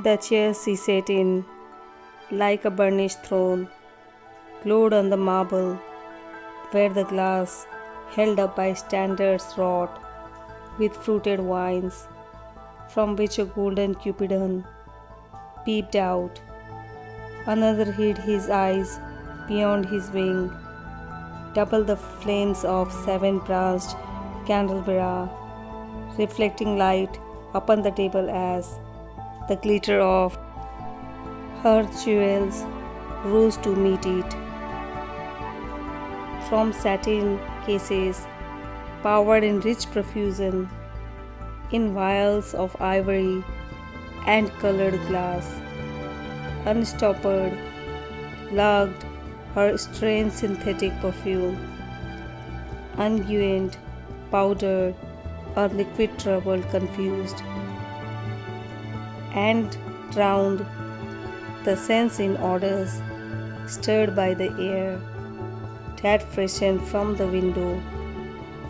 The chair she sat in, like a burnished throne, glowed on the marble, where the glass, held up by standards wrought with fruited vines, from which a golden Cupidon peeped out. Another hid his eyes beyond his wing, double the flames of seven-branched candelabra, reflecting light upon the table as the glitter of her jewels rose to meet it. From satin cases, powered in rich profusion, in vials of ivory and colored glass, unstoppered, lugged her strange synthetic perfume, unguent, powdered, or liquid troubled, confused, and drowned the sense in odors stirred by the air that freshened from the window.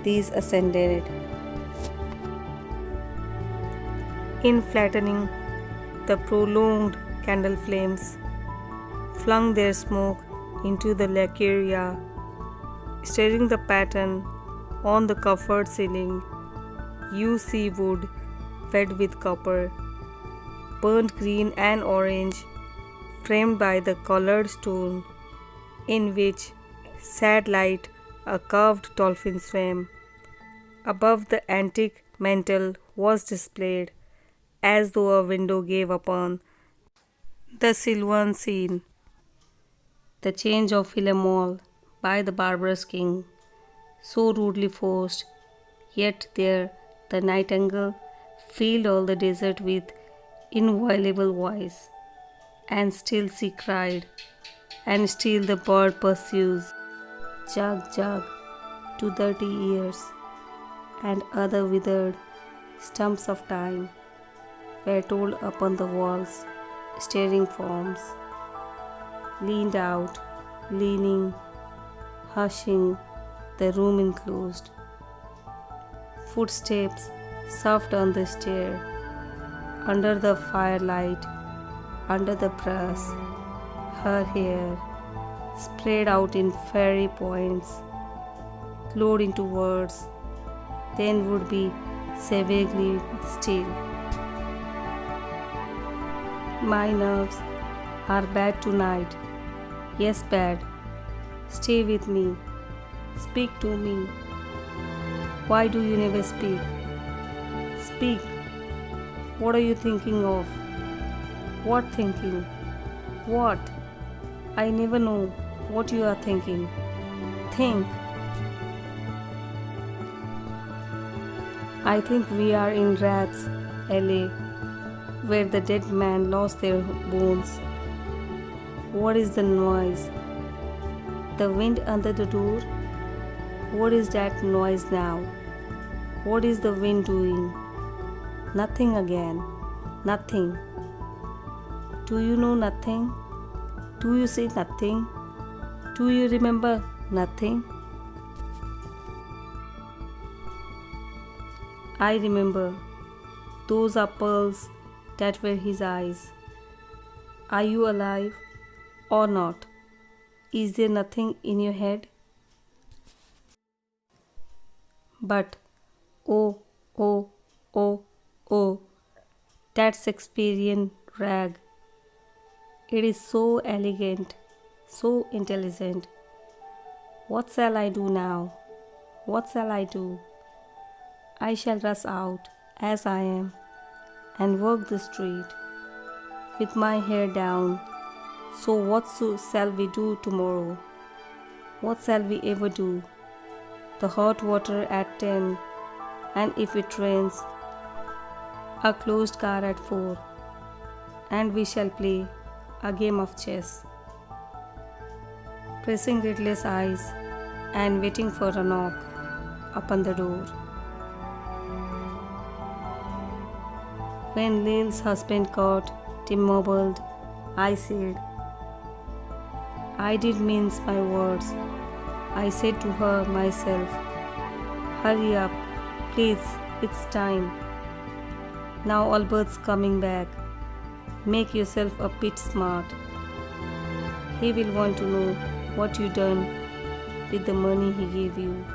These ascended. In flattening, the prolonged candle flames flung their smoke into the lacqueria, stirring the pattern on the coffered ceiling. UC wood fed with copper, burnt green and orange, framed by the colored stone in which sat light a carved dolphin swam. Above the antique mantel was displayed, as though a window gave upon the sylvan scene, the change of Philemon by the barbarous king, so rudely forced, yet there the nightingale filled all the desert with inviolable voice, and still she cried, and still the bird pursues, jug, jug, to 30 years, and other withered stumps of time were told upon the walls, staring forms, leaned out, leaning, hushing, the room enclosed. Footsteps soft on the stair, under the firelight, under the brass, her hair, spread out in fairy points, glowed into words, then would be savagely still. My nerves are bad tonight. Yes, bad. Stay with me. Speak to me. Why do you never speak? Speak. What are you thinking of? What thinking? What? I never know what you are thinking. Think. I think we are in Rats, LA, where the dead man lost their bones. What is the noise? The wind under the door? What is that noise now? What is the wind doing? Nothing again. Nothing. Do you know nothing? Do you say nothing? Do you remember nothing? I remember. Those are pearls that were his eyes. Are you alive or not? Is there nothing in your head? But, oh, oh, oh, oh, that Shakespearean rag. It is so elegant, so intelligent. What shall I do now? What shall I do? I shall rush out as I am and walk the street with my hair down. So what shall we do tomorrow? What shall we ever do? The hot water at 10, and if it rains, a closed car at 4, and we shall play a game of chess, pressing lidless eyes and waiting for a knock upon the door. When Lil's husband got demobbled, I said, I did mince my words. I said to her myself, hurry up, please, it's time. Now Albert's coming back. Make yourself a bit smart. He will want to know what you done with the money he gave you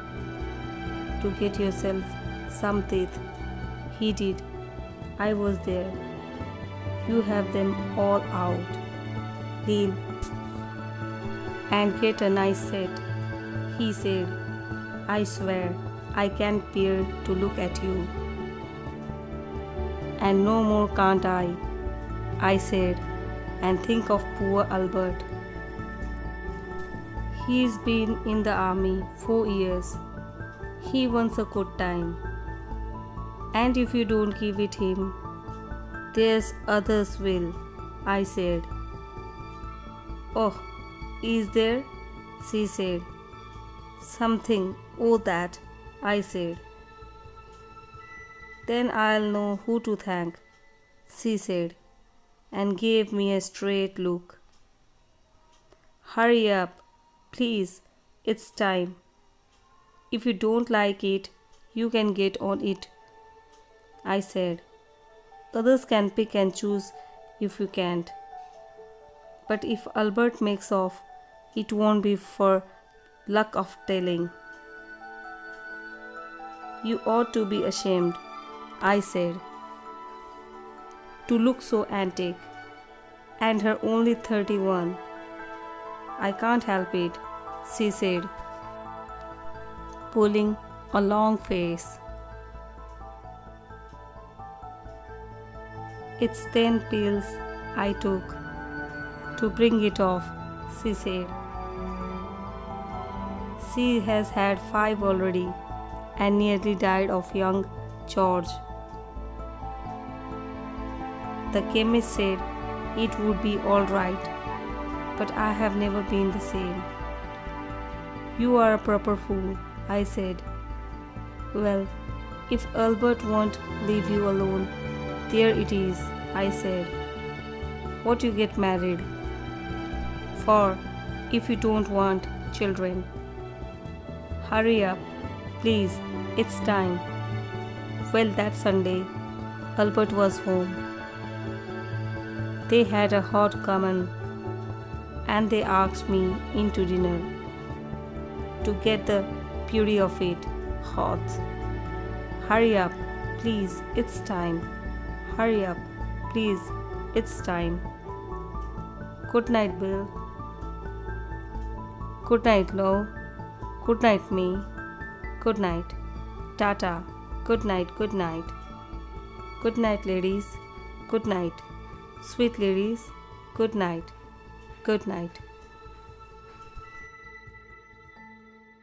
to get yourself some teeth. He did. I was there. You have them all out. Deal. And get a nice set. He said, I swear I can't bear to look at you. And no more can't I said, and think of poor Albert. He's been in the army 4 years. He wants a good time. And if you don't give it him, there's others will, I said. Oh, is there? She said. Something, oh that, I said. Then I'll know who to thank, she said, and gave me a straight look. Hurry up, please, it's time. If you don't like it, you can get on it, I said. Others can pick and choose if you can't. But if Albert makes off, it won't be for luck of telling. You ought to be ashamed, I said, to look so antique, and her only 31. I can't help it, she said, pulling a long face. It's 10 pills I took to bring it off, she said. She has had 5 already and nearly died of young George. The chemist said it would be all right, but I have never been the same. You are a proper fool, I said. Well, if Albert won't leave you alone, there it is, I said. What you get married for if you don't want children? Hurry up, please, it's time. Well, that Sunday, Albert was home. They had a hot common and they asked me into dinner to get the beauty of it hot. Hurry up, please, it's time. Hurry up, please, it's time. Good night, Bill. Good night, Lo. Good night, me. Good night. Tata. Good night, good night. Good night, ladies. Good night. Sweet ladies, good night. Good night.